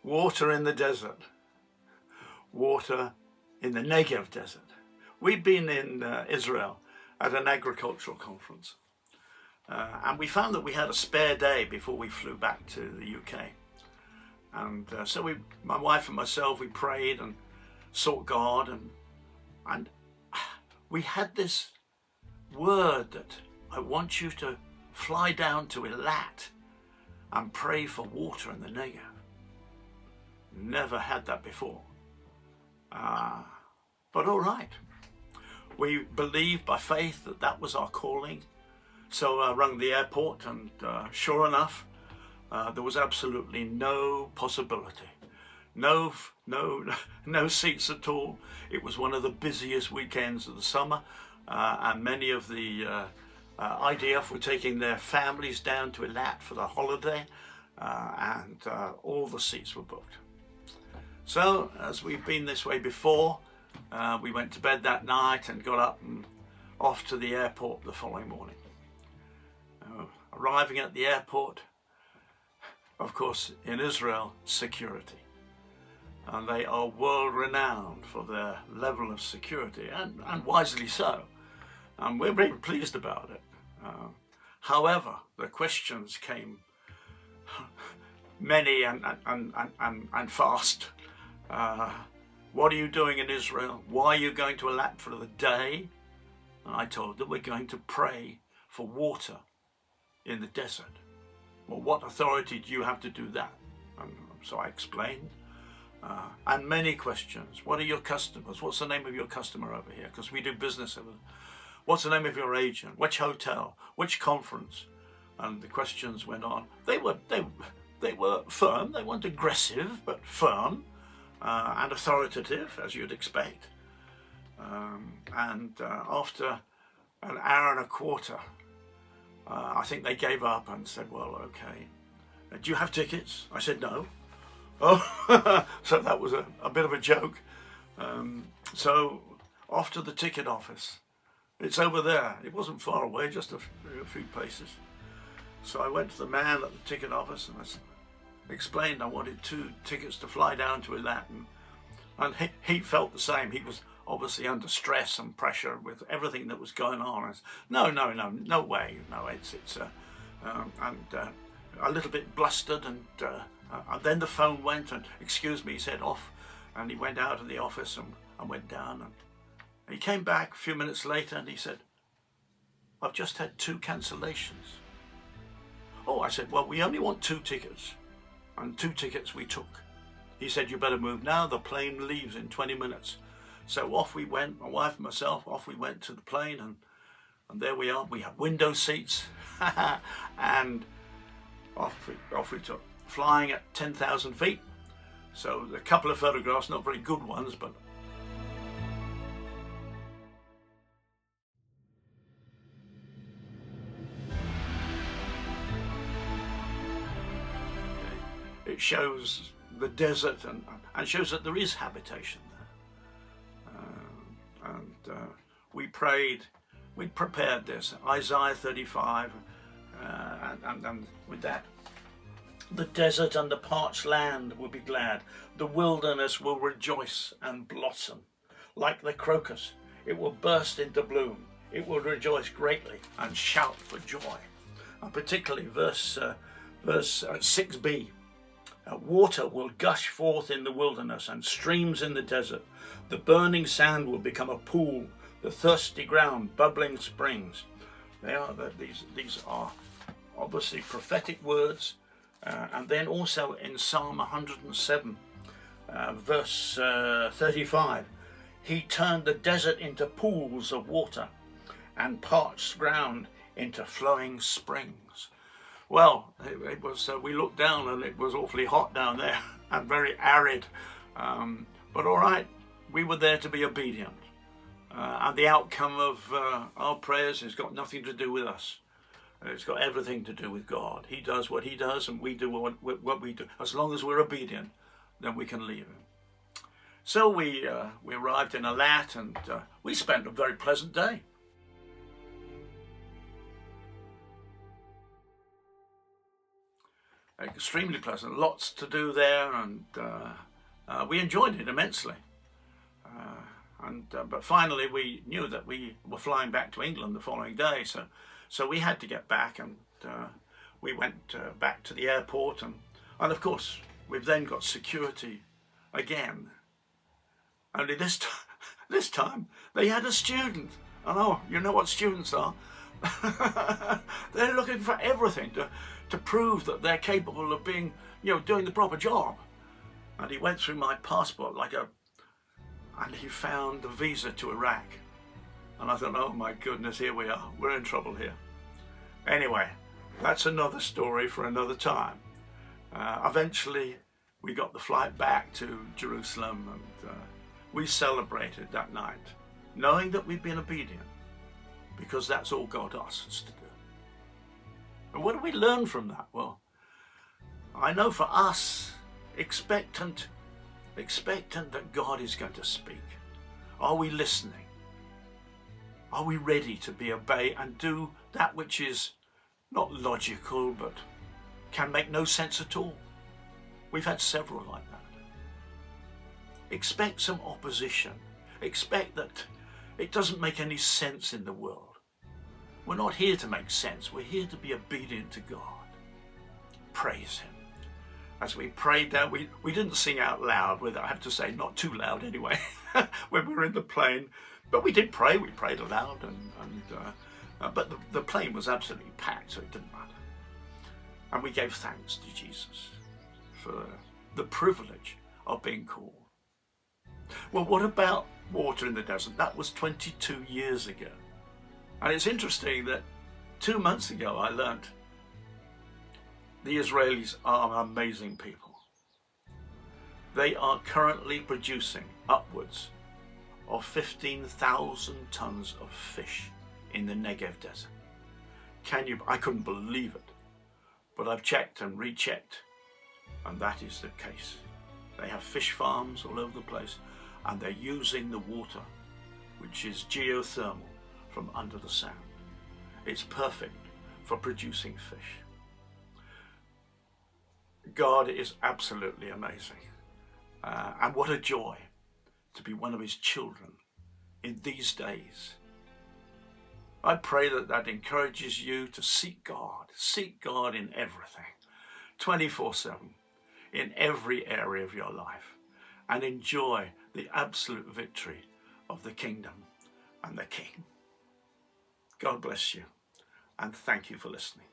Water in the desert. Water in the Negev desert. We'd been in Israel at an agricultural conference. And we found that we had a spare day before we flew back to the UK. And so my wife and myself, we prayed and sought God, and we had this word that I want you to fly down to Eilat and pray for water in the Negev. Never had that before. But all right. We believed by faith that that was our calling. So I rang the airport, and sure enough, there was absolutely no possibility. No seats at all. It was one of the busiest weekends of the summer, and many of the IDF were taking their families down to Eilat for the holiday, and all the seats were booked. So, as we've been this way before, we went to bed that night and got up and off to the airport the following morning. Arriving at the airport, of course, in Israel, security. And they are world renowned for their level of security, and wisely so. And we're very pleased about it. However, the questions came many and fast. What are you doing in Israel? Why are you going to Eilat for the day? And I told them we're going to pray for water in the desert. Well, what authority do you have to do that? And so I explained. And many questions. What are your customers? What's the name of your customer over here? Because we do business over there. What's the name of your agent? Which hotel? Which conference? And the questions went on. They were firm. They weren't aggressive, but firm and authoritative, as you'd expect. After an hour and a quarter, I think they gave up and said, well, okay. Do you have tickets? I said, no. Oh, so that was a bit of a joke. So off to the ticket office. It's over there. It wasn't far away, just a few places. So I went to the man at the ticket office and I explained I wanted 2 tickets to fly down to Eilat. And he felt the same. He was obviously under stress and pressure with everything that was going on. I said, no way. No, it's a little bit blustered, and then the phone went, and excuse me, he said off, and he went out of the office and went down, and he came back a few minutes later and he said, I've just had 2 cancellations. Oh, I said, well, we only want 2 tickets, and 2 tickets we took. He said, you better move now, the plane leaves in 20 minutes. So off we went, my wife and myself, off we went to the plane, and there we are. We have window seats, and off we took, flying at 10,000 feet. So a couple of photographs, not very good ones, but it shows the desert and shows that there is habitation there. We prayed, we prepared this, Isaiah 35, and with that, the desert and the parched land will be glad. The wilderness will rejoice and blossom. Like the crocus, it will burst into bloom. It will rejoice greatly and shout for joy. And particularly verse 6b. Water will gush forth in the wilderness and streams in the desert. The burning sand will become a pool, the thirsty ground bubbling springs. These are obviously prophetic words. And then also in Psalm 107, verse 35, he turned the desert into pools of water and parched ground into flowing springs. Well, it was. We looked down and it was awfully hot down there and very arid. But all right, we were there to be obedient. And the outcome of our prayers has got nothing to do with us. It's got everything to do with God. He does what he does, and we do what we do. As long as we're obedient, then we can leave him. So we arrived in Eilat, and we spent a very pleasant day. extremely pleasant. Lots to do there, and we enjoyed it immensely. But finally, we knew that we were flying back to England the following day, so we had to get back, and we went back to the airport, and of course we've then got security again. Only this time they had a student. And oh, you know what students are? They're looking for everything to prove that they're capable of being, doing the proper job. And he went through my passport and he found the visa to Iraq. And I thought, oh my goodness, here we are. We're in trouble here. Anyway, that's another story for another time. Eventually, we got the flight back to Jerusalem, and we celebrated that night, knowing that we'd been obedient, because that's all God asks us to do. And what do we learn from that? Well, I know for us, expectant that God is going to speak. Are we listening? Are we ready to obey and do that which is not logical, but can make no sense at all? We've had several like that. Expect some opposition. Expect that it doesn't make any sense in the world. We're not here to make sense. We're here to be obedient to God. Praise Him. As we prayed there, we didn't sing out loud, I have to say, not too loud anyway, when we were in the plane. But we did pray. We prayed aloud, but the plane was absolutely packed, so it didn't matter. And we gave thanks to Jesus for the privilege of being called. Well, what about water in the desert? That was 22 years ago. And it's interesting that 2 months ago I learnt the Israelis are amazing people. They are currently producing upwards of 15,000 tons of fish in the Negev desert. I couldn't believe it, but I've checked and rechecked, and that is the case. They have fish farms all over the place, and they're using the water, which is geothermal, from under the sand. It's perfect for producing fish. God is absolutely amazing. And what a joy to be one of His children in these days. I pray that encourages you to seek God in everything, 24/7, in every area of your life, and enjoy the absolute victory of the kingdom and the King. God bless you, and thank you for listening.